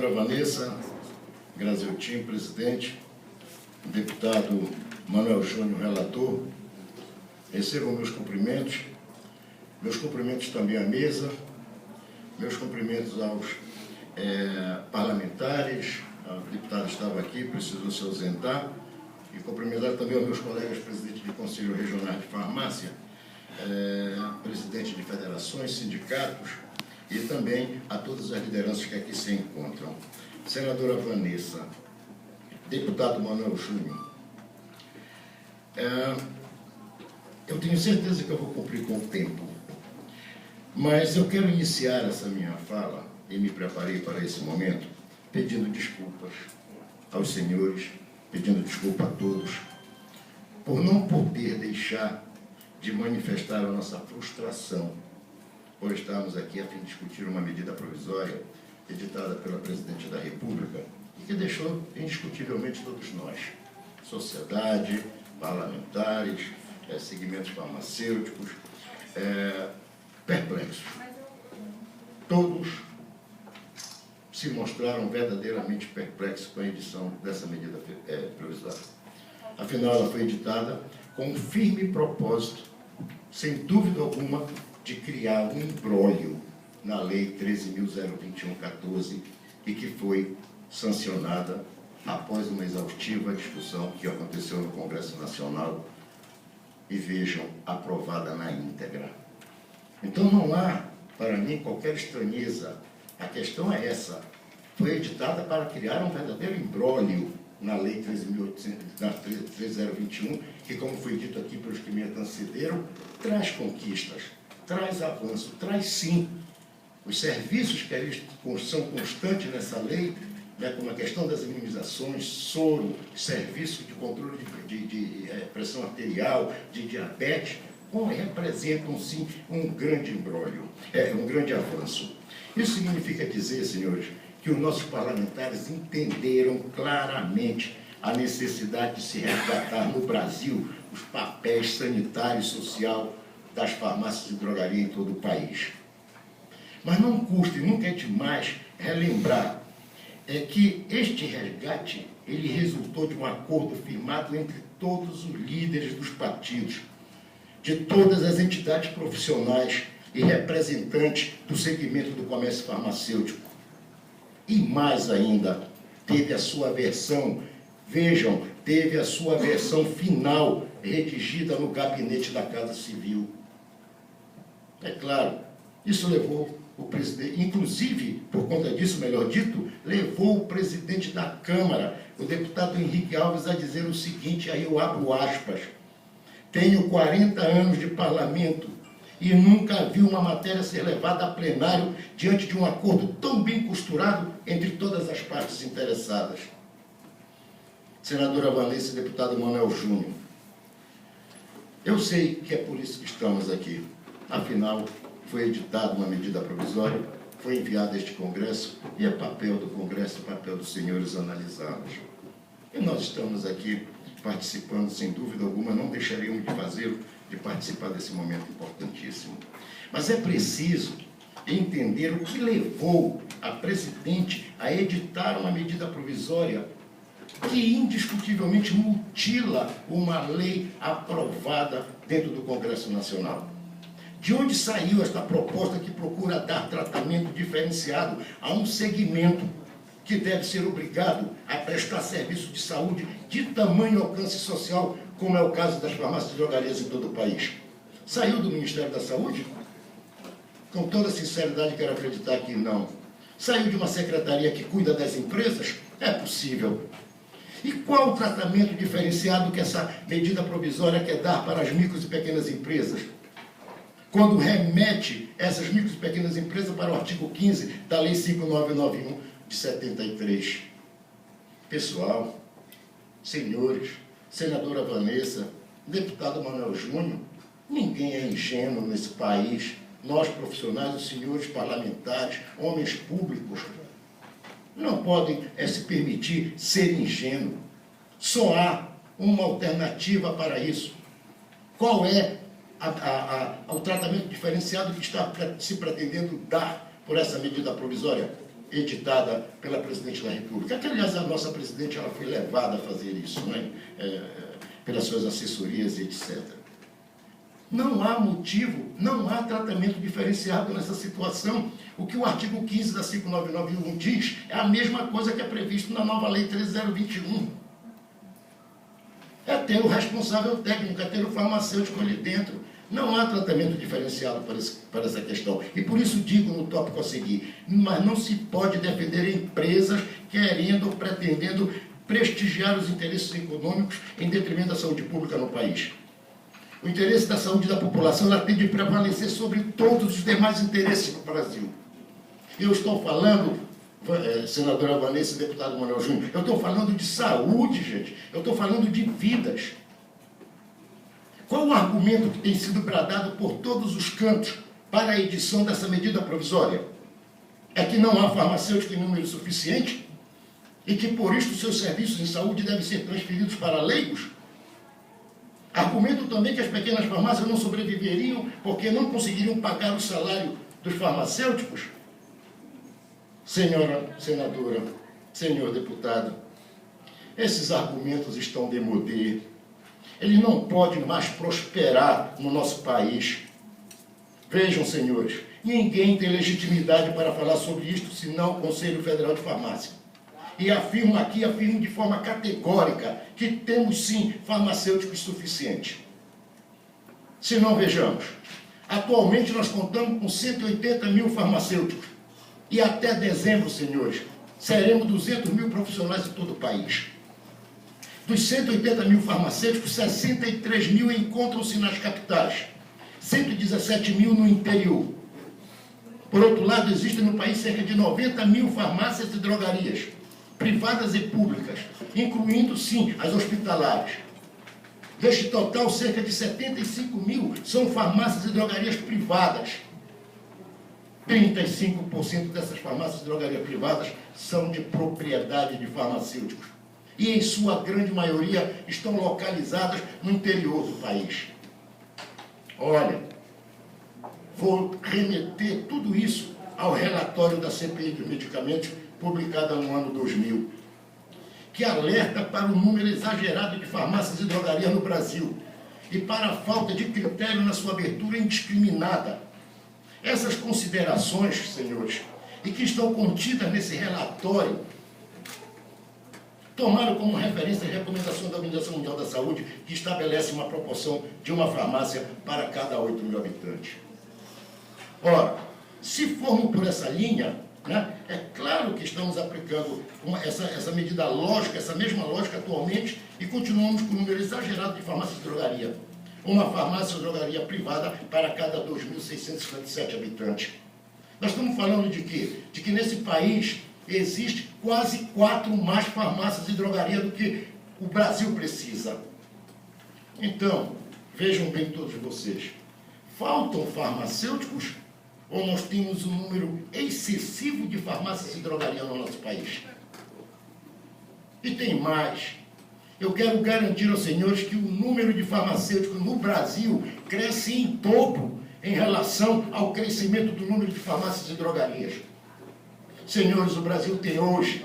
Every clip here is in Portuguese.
Senadora Vanessa Graziotin, presidente, deputado Manuel Júnior, relator, recebam meus cumprimentos também à mesa, meus cumprimentos aos parlamentares, o deputado estava aqui, precisou se ausentar, e cumprimentar também aos meus colegas presidentes de Conselho Regional de Farmácia, presidente de federações, sindicatos, e também a todas as lideranças que aqui se encontram. Senadora Vanessa, deputado Manuel Júnior, eu tenho certeza que eu vou cumprir com o tempo, mas eu quero iniciar essa minha fala, e me preparei para esse momento, pedindo desculpas aos senhores, pedindo desculpa a todos, por não poder deixar de manifestar a nossa frustração por estarmos aqui a fim de discutir uma medida provisória editada pela Presidente da República e que deixou indiscutivelmente todos nós, sociedade, parlamentares, segmentos farmacêuticos, perplexos. Todos se mostraram verdadeiramente perplexos com a edição dessa medida provisória. Afinal, ela foi editada com um firme propósito, sem dúvida alguma, de criar um imbróglio na Lei 13.021/14 e que foi sancionada após uma exaustiva discussão que aconteceu no Congresso Nacional e, vejam, aprovada na íntegra. Então não há, para mim, qualquer estranheza. A questão é essa. Foi editada para criar um verdadeiro imbróglio na Lei 13.021, que, como foi dito aqui pelos que me antecederam, traz conquistas, traz avanço, traz sim os serviços que eles são constantes nessa lei, como a questão das imunizações, soro, serviço de controle de pressão arterial, de diabetes, representam sim um grande imbróglio, um grande avanço. Isso significa dizer, senhores, que os nossos parlamentares entenderam claramente a necessidade de se resgatar no Brasil os papéis sanitário e social das farmácias de drogaria em todo o país. Mas não custa e nunca é demais relembrar que este resgate ele resultou de um acordo firmado entre todos os líderes dos partidos, de todas as entidades profissionais e representantes do segmento do comércio farmacêutico. E mais ainda, teve a sua versão, vejam, teve a sua versão final redigida no gabinete da Casa Civil. É claro, isso levou o presidente, inclusive, por conta disso, melhor dito, levou o presidente da Câmara, o deputado Henrique Alves, a dizer o seguinte, aí eu abro aspas: tenho 40 anos de parlamento e nunca vi uma matéria ser levada a plenário diante de um acordo tão bem costurado entre todas as partes interessadas. Senadora Vanessa e deputado Manuel Júnior, eu sei que é por isso que estamos aqui. Afinal, foi editada uma medida provisória, foi enviada a este Congresso e é papel do Congresso, papel dos senhores analisá-los. E nós estamos aqui participando, sem dúvida alguma, não deixaríamos de fazê-lo, de participar desse momento importantíssimo. Mas é preciso entender o que levou a presidente a editar uma medida provisória que indiscutivelmente mutila uma lei aprovada dentro do Congresso Nacional. De onde saiu esta proposta que procura dar tratamento diferenciado a um segmento que deve ser obrigado a prestar serviço de saúde de tamanho alcance social, como é o caso das farmácias e drogarias em todo o país? Saiu do Ministério da Saúde? Com toda sinceridade, quero acreditar que não. Saiu de uma secretaria que cuida das empresas? É possível. E qual o tratamento diferenciado que essa medida provisória quer dar para as micros e pequenas empresas? Quando remete essas micros e pequenas empresas para o artigo 15 da Lei 5991 de 73. Pessoal, senhores, senadora Vanessa, deputado Manuel Júnior, ninguém é ingênuo nesse país. Nós, profissionais, os senhores parlamentares, homens públicos, não podem se permitir ser ingênuo. Só há uma alternativa para isso. Qual é o tratamento diferenciado que está se pretendendo dar por essa medida provisória? editada pela Presidente da República, que, aliás, a nossa Presidente ela foi levada a fazer isso, né? Pelas suas assessorias, etc. Não há motivo, não há tratamento diferenciado nessa situação. O que o artigo 15 da 5991 diz é a mesma coisa que é previsto na nova Lei 13021. É ter o responsável técnico, é ter o farmacêutico ali dentro. Não há tratamento diferenciado para essa questão. E por isso digo no tópico a seguir, mas não se pode defender empresas querendo ou pretendendo prestigiar os interesses econômicos em detrimento da saúde pública no país. O interesse da saúde da população ela tem de prevalecer sobre todos os demais interesses no Brasil. Eu estou falando, senadora Vanessa e deputado Manuel Júnior, eu estou falando de saúde, gente. Eu estou falando de vidas. Qual o argumento que tem sido bradado por todos os cantos para a edição dessa medida provisória? É que não há farmacêutico em número suficiente e que, por isso, seus serviços em saúde devem ser transferidos para leigos? Argumento também que as pequenas farmácias não sobreviveriam porque não conseguiriam pagar o salário dos farmacêuticos? Senhora senadora, senhor deputado, esses argumentos estão démodé. Ele não pode mais prosperar no nosso país. Vejam, senhores, ninguém tem legitimidade para falar sobre isto senão o Conselho Federal de Farmácia. E afirmo aqui, afirmo de forma categórica, que temos sim farmacêuticos suficientes. Se não, vejamos, atualmente nós contamos com 180 mil farmacêuticos. E até dezembro, senhores, seremos 200 mil profissionais em todo o país. Dos 180 mil farmacêuticos, 63 mil encontram-se nas capitais, 117 mil no interior. Por outro lado, existem no país cerca de 90 mil farmácias e drogarias, privadas e públicas, incluindo, sim, as hospitalares. Deste total, cerca de 75 mil são farmácias e drogarias privadas. 35% dessas farmácias e drogarias privadas são de propriedade de farmacêuticos. E, em sua grande maioria, estão localizadas no interior do país. Olha, vou remeter tudo isso ao relatório da CPI dos medicamentos, publicada no ano 2000, que alerta para o número exagerado de farmácias e drogarias no Brasil e para a falta de critério na sua abertura indiscriminada. Essas considerações, senhores, e que estão contidas nesse relatório, tomaram como referência a recomendação da Organização Mundial da Saúde, que estabelece uma proporção de uma farmácia para cada 8 mil habitantes. Ora, se formos por essa linha, né, é claro que estamos aplicando essa medida lógica, essa mesma lógica atualmente, e continuamos com um número exagerado de farmácias de drogaria. Uma farmácia ou drogaria privada para cada 2.657 habitantes. Nós estamos falando de quê? De que nesse país existe quase 4 mais farmácias e drogaria do que o Brasil precisa. Então, vejam bem todos vocês, faltam farmacêuticos ou nós temos um número excessivo de farmácias e drogaria no nosso país? E tem mais. Eu quero garantir aos senhores que o número de farmacêuticos no Brasil cresce em dobro em relação ao crescimento do número de farmácias e drogarias. Senhores, o Brasil tem hoje,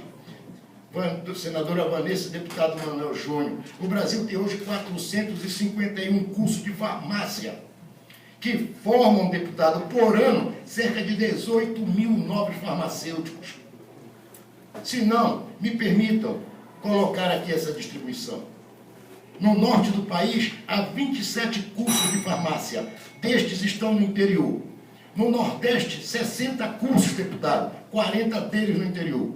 senadora Vanessa e deputado Manuel Júnior, o Brasil tem hoje 451 cursos de farmácia, que formam, deputado, por ano, cerca de 18 mil novos farmacêuticos. Se não, me permitam colocar aqui essa distribuição. No norte do país, há 27 cursos de farmácia. Destes estão no interior. No Nordeste, 60 cursos, deputado, 40 deles no interior.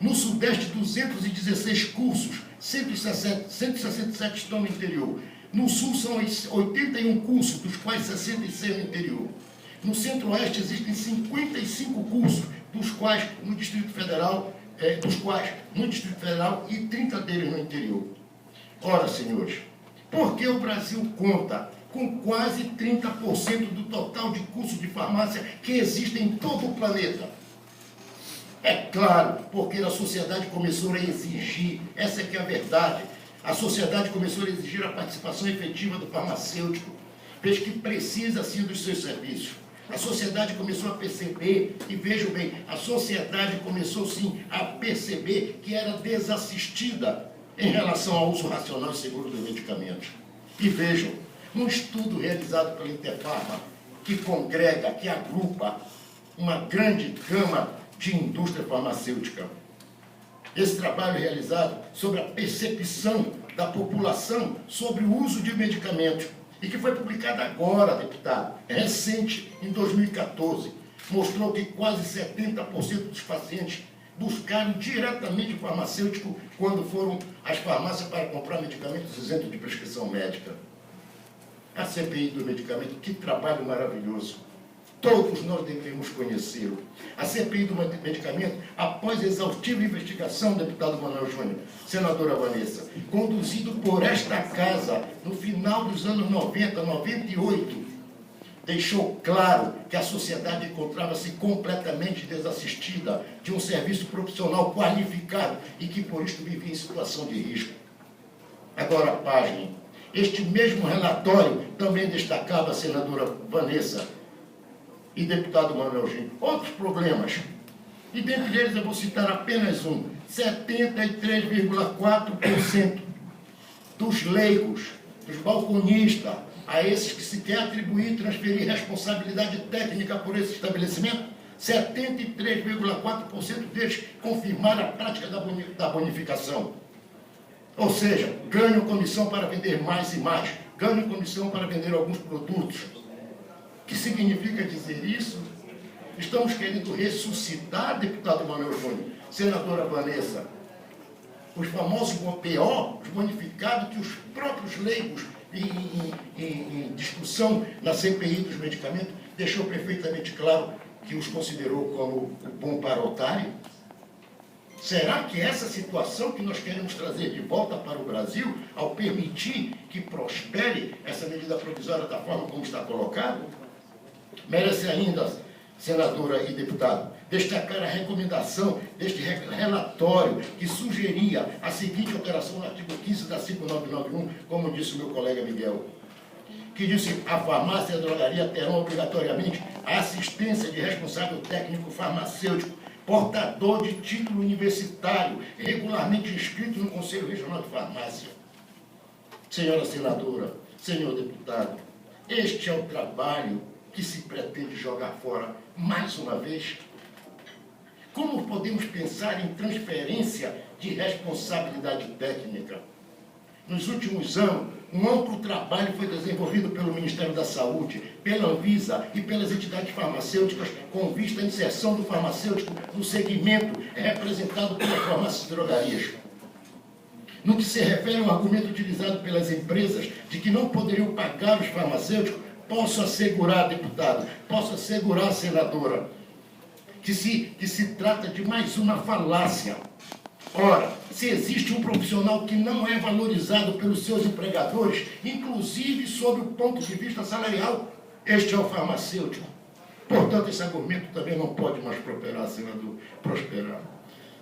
No Sudeste, 216 cursos, 167 estão no interior. No Sul, são 81 cursos, dos quais 66 no interior. No Centro-Oeste, existem 55 cursos, dos quais no Distrito Federal, e 30 deles no interior. Ora, senhores, por que o Brasil conta com quase 30% do total de cursos de farmácia que existem em todo o planeta? É claro, porque a sociedade começou a exigir, essa é que é a verdade, a sociedade começou a exigir a participação efetiva do farmacêutico, vez que precisa, sim, dos seus serviços. A sociedade começou a perceber, e vejam bem, a sociedade começou sim a perceber que era desassistida em relação ao uso racional e seguro dos medicamentos. E vejam, um estudo realizado pela Interfarma, que congrega, que agrupa uma grande gama de indústria farmacêutica. Esse trabalho realizado sobre a percepção da população sobre o uso de medicamentos, e que foi publicado agora, deputado, recente, em 2014, mostrou que quase 70% dos pacientes buscaram diretamente o farmacêutico quando foram às farmácias para comprar medicamentos isentos de prescrição médica. A CPI do medicamento, que trabalho maravilhoso. Todos nós devemos conhecê-lo. A CPI do medicamento, após exaustiva investigação, deputado Manuel Júnior, senadora Vanessa, conduzido por esta casa no final dos anos 90, 98, deixou claro que a sociedade encontrava-se completamente desassistida de um serviço profissional qualificado e que, por isso, vivia em situação de risco. Agora, pasmem, este mesmo relatório também destacava, senadora Vanessa e deputado Manuel Júnior, outros problemas. E dentre eles eu vou citar apenas um: 73,4% dos leigos, dos balconistas, a esses que se quer atribuir e transferir responsabilidade técnica por esse estabelecimento, 73,4% deles confirmaram a prática da bonificação. Ou seja, ganham comissão para vender mais e mais, ganham comissão para vender alguns produtos. O que significa dizer isso? Estamos querendo ressuscitar, deputado Manuel Júnior, senadora Vanessa, os famosos BO, os bonificados que os próprios leigos em discussão na CPI dos medicamentos deixou perfeitamente claro que os considerou como o bom para otário. Será que essa situação que nós queremos trazer de volta para o Brasil, ao permitir que prospere essa medida provisória da forma como está colocado? Merece ainda, senadora e deputado, destacar a recomendação deste relatório que sugeria a seguinte alteração no artigo 15 da 5991, como disse o meu colega Miguel, que disse: a farmácia e a drogaria terão obrigatoriamente a assistência de responsável técnico farmacêutico, portador de título universitário, regularmente inscrito no Conselho Regional de Farmácia. Senhora senadora, senhor deputado, este é o trabalho que se pretende jogar fora mais uma vez. Como podemos pensar em transferência de responsabilidade técnica? Nos últimos anos, um amplo trabalho foi desenvolvido pelo Ministério da Saúde, pela Anvisa e pelas entidades farmacêuticas com vista à inserção do farmacêutico no segmento representado pelas farmácias e drogarias. No que se refere ao argumento utilizado pelas empresas de que não poderiam pagar os farmacêuticos, posso assegurar, deputado, posso assegurar, senadora, que se trata de mais uma falácia. Ora, se existe um profissional que não é valorizado pelos seus empregadores, inclusive sob o ponto de vista salarial, este é o farmacêutico. Portanto, esse argumento também não pode mais prosperar.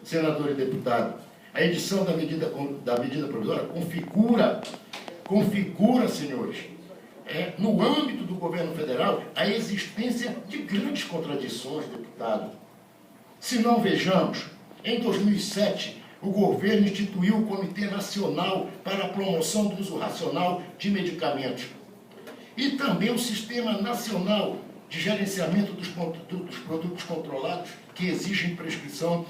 Senador e deputado, a edição da medida provisória configura, senhores, no âmbito do governo federal, a existência de grandes contradições, deputado. Se não vejamos, em 2007, o governo instituiu o Comitê Nacional para a Promoção do Uso Racional de Medicamentos e também o Sistema Nacional de Gerenciamento dos Produtos Controlados, que exigem prescrição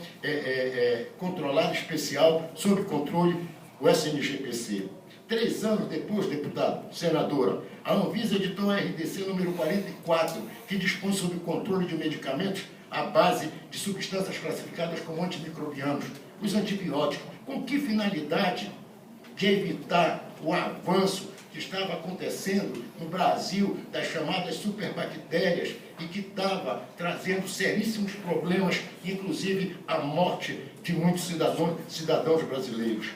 controlada especial sob controle, o SNGPC. 3 anos depois, deputado, senadora, a Anvisa editou a RDC número 44, que dispõe sobre o controle de medicamentos à base de substâncias classificadas como antimicrobianos, os antibióticos. Com que finalidade? De evitar o avanço que estava acontecendo no Brasil das chamadas superbactérias e que estava trazendo seríssimos problemas, inclusive a morte de muitos cidadãos brasileiros.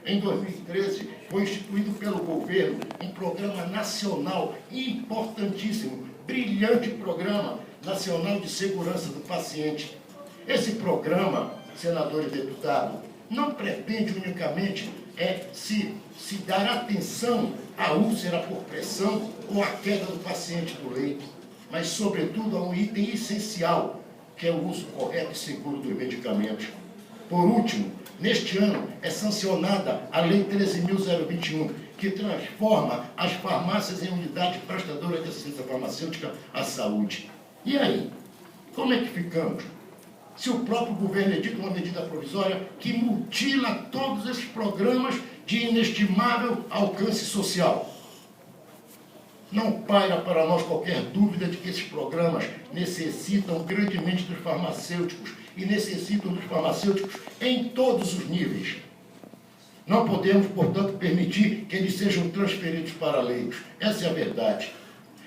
Em 2013, foi instituído pelo governo um programa nacional importantíssimo, brilhante programa nacional de segurança do paciente. Esse programa, senador e deputado, não pretende unicamente se dar atenção à úlcera por pressão ou à queda do paciente do leito. mas, sobretudo, a um item essencial, que é o uso correto e seguro dos medicamentos. Por último, neste ano é sancionada a Lei 13.021, que transforma as farmácias em unidades prestadoras de assistência farmacêutica à saúde. E aí? Como é que ficamos? Se o próprio governo edita uma medida provisória que mutila todos esses programas de inestimável alcance social. Não paira para nós qualquer dúvida de que esses programas necessitam grandemente dos farmacêuticos e necessitam dos farmacêuticos em todos os níveis. Não podemos, portanto, permitir que eles sejam transferidos para leigos. Essa é a verdade.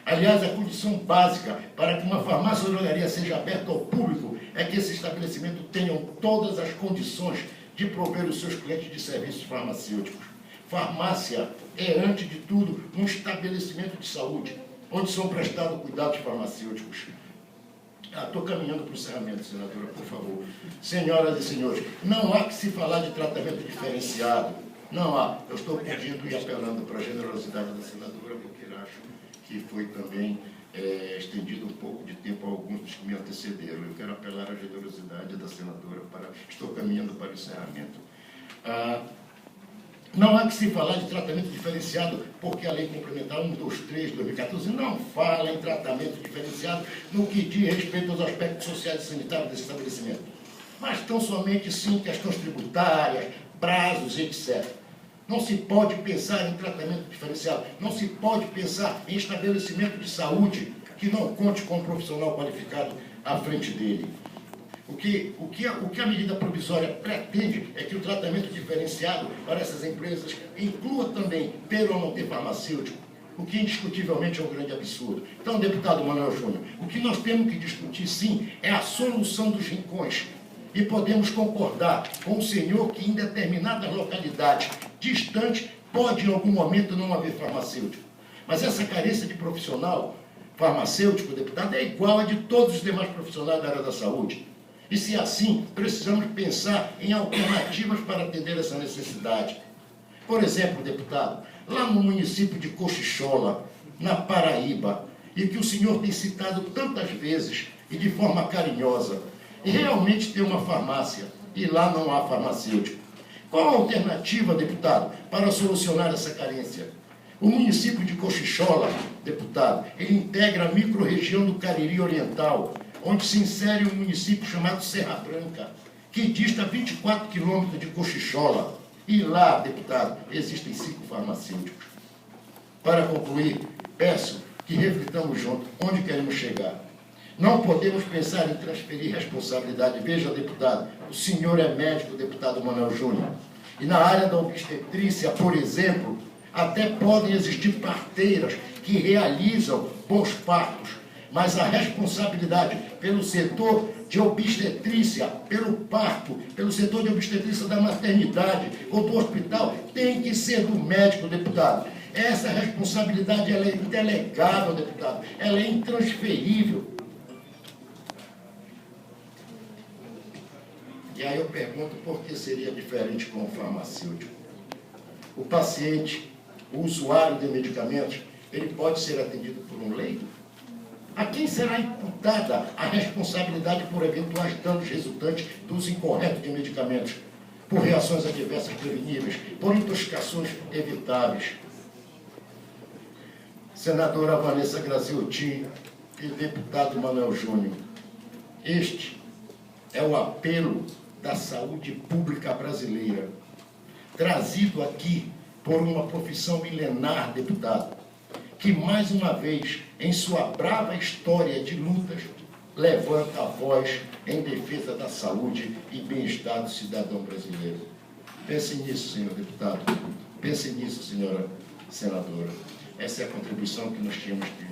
Aliás, a condição básica para que uma farmácia ou drogaria seja aberta ao público é que esse estabelecimento tenha todas as condições de prover os seus clientes de serviços farmacêuticos. Farmácia é, antes de tudo, um estabelecimento de saúde, onde são prestados cuidados farmacêuticos. Estou caminhando para o encerramento, senadora, por favor. Senhoras e senhores, não há que se falar de tratamento diferenciado. Não há. Eu estou pedindo e apelando para a generosidade da senadora, porque acho que foi também estendido um pouco de tempo a alguns dos que me antecederam. Eu quero apelar à generosidade da senadora. Estou caminhando para o encerramento. Não há que se falar de tratamento diferenciado, porque a Lei Complementar 123 de 2014 não fala em tratamento diferenciado no que diz respeito aos aspectos sociais e sanitários desse estabelecimento. Mas tão somente, sim, questões tributárias, prazos, etc. Não se pode pensar em tratamento diferenciado, não se pode pensar em estabelecimento de saúde que não conte com um profissional qualificado à frente dele. O que a medida provisória pretende é que o tratamento diferenciado para essas empresas inclua também ter ou não ter farmacêutico, o que indiscutivelmente é um grande absurdo. Então, deputado Manuel Júnior, o que nós temos que discutir, sim, é a solução dos rincões. E podemos concordar com o senhor que em determinadas localidades distantes pode em algum momento não haver farmacêutico. Mas essa carência de profissional farmacêutico, deputado, é igual a de todos os demais profissionais da área da saúde. E se é assim, precisamos pensar em alternativas para atender essa necessidade. Por exemplo, deputado, lá no município de Cochichola, na Paraíba, e que o senhor tem citado tantas vezes e de forma carinhosa, realmente tem uma farmácia e lá não há farmacêutico. Qual a alternativa, deputado, para solucionar essa carência? O município de Cochichola, deputado, ele integra a microrregião do Cariri Oriental, onde se insere um município chamado Serra Branca, que dista 24 quilômetros de Cochichola. E lá, deputado, existem 5 farmacêuticos. Para concluir, peço que reflitamos juntos onde queremos chegar. Não podemos pensar em transferir responsabilidade. Veja, deputado, o senhor é médico, deputado Manuel Júnior. E na área da obstetrícia, por exemplo, até podem existir parteiras que realizam bons partos, mas a responsabilidade pelo setor de obstetrícia, pelo parto, pelo setor de obstetrícia da maternidade ou do hospital, tem que ser do médico, deputado. Essa responsabilidade ela é indelegável, deputado, ela é intransferível. E aí eu pergunto por que seria diferente com o farmacêutico. O paciente, o usuário de medicamentos, ele pode ser atendido por um leigo? A quem será imputada a responsabilidade por eventuais danos resultantes do uso incorreto de medicamentos, por reações adversas preveníveis, por intoxicações evitáveis? Senadora Vanessa Graziotin e deputado Manuel Júnior, este é o apelo da saúde pública brasileira, trazido aqui por uma profissão milenar, deputado, que mais uma vez, em sua brava história de lutas, levanta a voz em defesa da saúde e bem-estar do cidadão brasileiro. Pense nisso, senhor deputado. Pense nisso, senhora senadora. Essa é a contribuição que nós tínhamos que